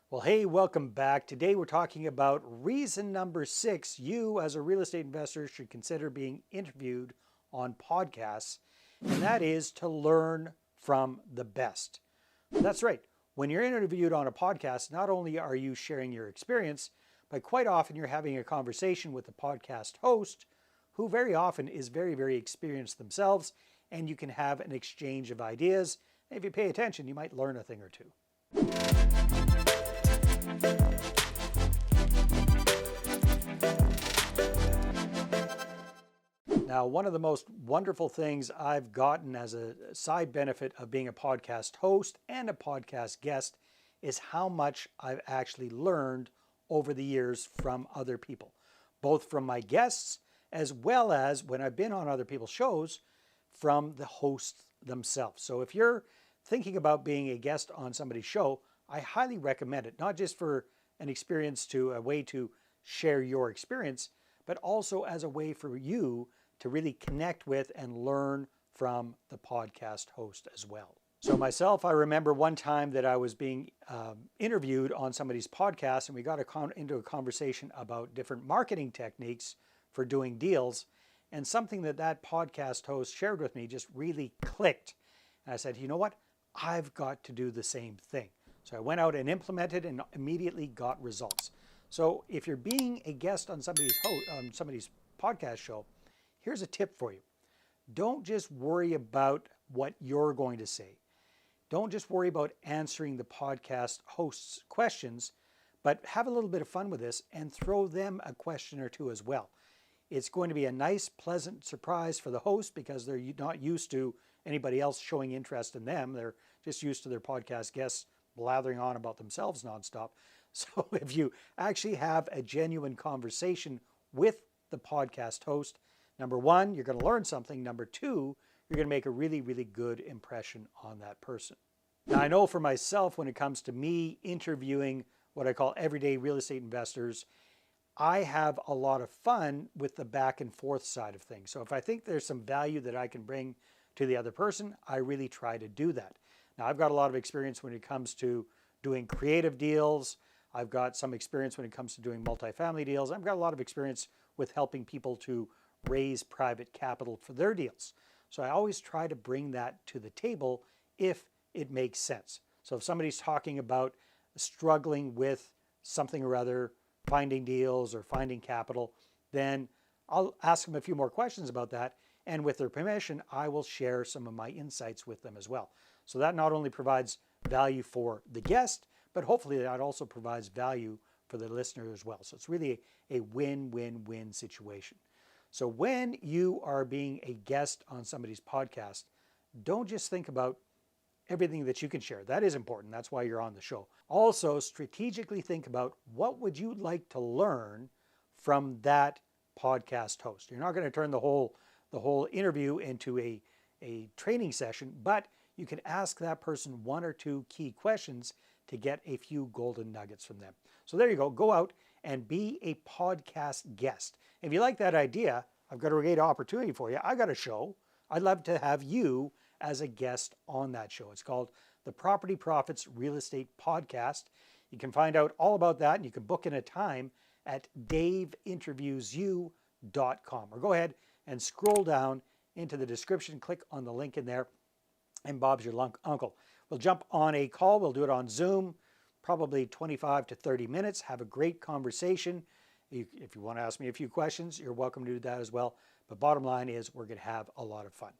Well, hey, welcome back. Today we're talking about reason number 6 you as a real estate investor should consider being interviewed on podcasts, and that is to learn from the best. That's right. When you're interviewed on a podcast, not only are you sharing your experience, but quite often you're having a conversation with the podcast host, who very often is very, very experienced themselves, and you can have an exchange of ideas. And if you pay attention, you might learn a thing or two. Now, one of the most wonderful things I've gotten as a side benefit of being a podcast host and a podcast guest is how much I've actually learned over the years from other people, both from my guests as well as when I've been on other people's shows from the hosts themselves. So if you're thinking about being a guest on somebody's show, I highly recommend it, not just for an experience a way to share your experience, but also as a way for you to really connect with and learn from the podcast host as well. So myself, I remember one time that I was being interviewed on somebody's podcast, and we got into a conversation about different marketing techniques for doing deals, and something that podcast host shared with me just really clicked. And I said, you know what? I've got to do the same thing. So I went out and implemented and immediately got results. So if you're being a guest on somebody's podcast show, here's a tip for you. Don't just worry about what you're going to say. Don't just worry about answering the podcast host's questions, but have a little bit of fun with this and throw them a question or two as well. It's going to be a nice, pleasant surprise for the host because they're not used to anybody else showing interest in them. They're just used to their podcast guests blathering on about themselves nonstop. So if you actually have a genuine conversation with the podcast host, number one, you're going to learn something. Number two, you're going to make a really, really good impression on that person. Now, I know for myself, when it comes to me interviewing what I call everyday real estate investors, I have a lot of fun with the back and forth side of things. So if I think there's some value that I can bring to the other person, I really try to do that. Now, I've got a lot of experience when it comes to doing creative deals. I've got some experience when it comes to doing multifamily deals. I've got a lot of experience with helping people to raise private capital for their deals. So I always try to bring that to the table if it makes sense. So if somebody's talking about struggling with something or other, finding deals or finding capital, then I'll ask them a few more questions about that. And with their permission, I will share some of my insights with them as well. So that not only provides value for the guest, but hopefully that also provides value for the listener as well. So it's really a win-win-win situation. So when you are being a guest on somebody's podcast, don't just think about everything that you can share. That is important. That's why you're on the show. Also, strategically think about what would you like to learn from that podcast host. You're not going to turn the whole interview into a training session, but you can ask that person one or two key questions to get a few golden nuggets from them. So there you go. Go out and be a podcast guest. If you like that idea, I've got a great opportunity for you. I've got a show. I'd love to have you as a guest on that show. It's called the Property Profits Real Estate Podcast. You can find out all about that, and you can book in a time at daveinterviewsyou.com. Or go ahead and scroll down into the description, click on the link in there, and Bob's your uncle. We'll jump on a call. We'll do it on Zoom, probably 25 to 30 minutes. Have a great conversation. If you want to ask me a few questions, you're welcome to do that as well. But bottom line is we're going to have a lot of fun.